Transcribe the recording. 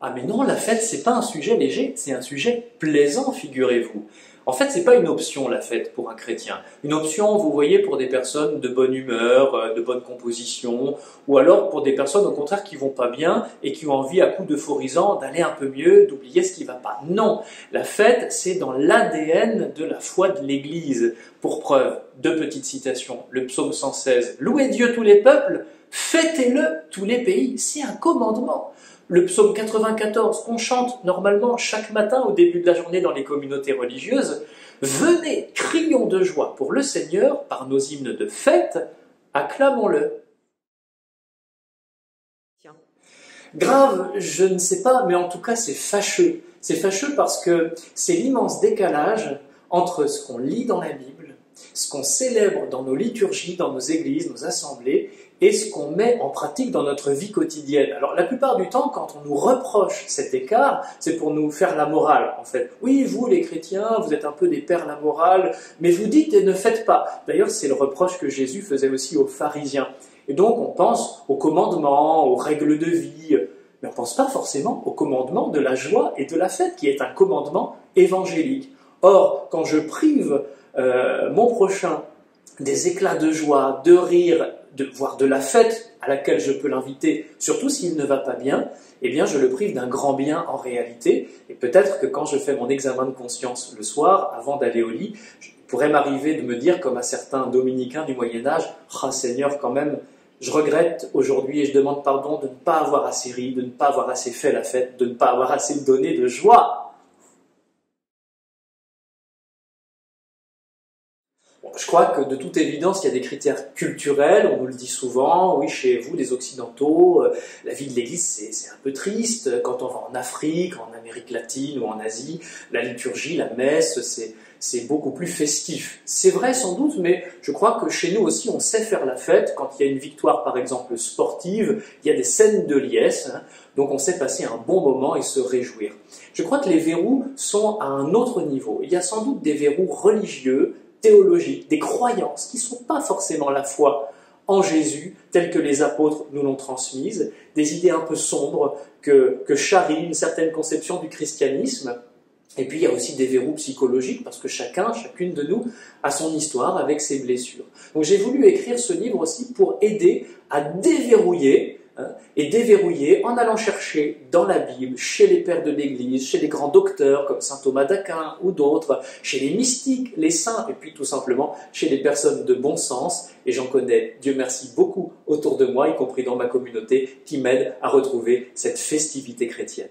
Ah mais non, la fête, c'est pas un sujet léger, c'est un sujet plaisant, figurez-vous. En fait, c'est pas une option, la fête, pour un chrétien. Une option, vous voyez, pour des personnes de bonne humeur, de bonne composition, ou alors pour des personnes, au contraire, qui vont pas bien et qui ont envie, à coup d'euphorisant, d'aller un peu mieux, d'oublier ce qui va pas. Non, la fête, c'est dans l'ADN de la foi de l'Église. Pour preuve, deux petites citations. Le psaume 116, « Louez Dieu tous les peuples, fêtez-le tous les pays ». C'est un commandement. Le psaume 94 qu'on chante normalement chaque matin au début de la journée dans les communautés religieuses, « Venez, crions de joie pour le Seigneur par nos hymnes de fête, acclamons-le ». Grave, je ne sais pas, mais en tout cas c'est fâcheux. C'est fâcheux parce que c'est l'immense décalage entre ce qu'on lit dans la Bible, ce qu'on célèbre dans nos liturgies, dans nos églises, nos assemblées, et ce qu'on met en pratique dans notre vie quotidienne. Alors la plupart du temps, quand on nous reproche cet écart, c'est pour nous faire la morale, en fait. Oui, vous les chrétiens, vous êtes un peu des pères la morale, mais vous dites et ne faites pas. D'ailleurs, c'est le reproche que Jésus faisait aussi aux pharisiens. Et donc on pense aux commandements, aux règles de vie, mais on ne pense pas forcément au commandement de la joie et de la fête, qui est un commandement évangélique. Or, quand je prive mon prochain des éclats de joie, de rire, voire de la fête à laquelle je peux l'inviter, surtout s'il ne va pas bien, eh bien je le prive d'un grand bien en réalité. Et peut-être que quand je fais mon examen de conscience le soir, avant d'aller au lit, il pourrait m'arriver de me dire, comme à certains dominicains du Moyen-Âge, « Ah Seigneur, quand même, je regrette aujourd'hui et je demande pardon de ne pas avoir assez ri, de ne pas avoir assez fait la fête, de ne pas avoir assez donné de joie. » Bon, je crois que de toute évidence, il y a des critères culturels, on nous le dit souvent, oui, chez vous, les Occidentaux, la vie de l'Église, c'est un peu triste. Quand on va en Afrique, en Amérique latine ou en Asie, la liturgie, la messe, c'est beaucoup plus festif. C'est vrai sans doute, mais je crois que chez nous aussi, on sait faire la fête. Quand il y a une victoire, par exemple, sportive, il y a des scènes de liesse, hein, donc on sait passer un bon moment et se réjouir. Je crois que les verrous sont à un autre niveau. Il y a sans doute des verrous religieux, théologiques, des croyances qui ne sont pas forcément la foi en Jésus, telles que les apôtres nous l'ont transmise, des idées un peu sombres que charrie une certaine conception du christianisme. Et puis il y a aussi des verrous psychologiques, parce que chacune de nous a son histoire avec ses blessures. Donc j'ai voulu écrire ce livre aussi pour aider à déverrouiller, et déverrouiller en allant chercher dans la Bible, chez les pères de l'Église, chez les grands docteurs comme saint Thomas d'Aquin ou d'autres, chez les mystiques, les saints, et puis tout simplement chez les personnes de bon sens. Et j'en connais, Dieu merci, beaucoup autour de moi, y compris dans ma communauté, qui m'aident à retrouver cette festivité chrétienne.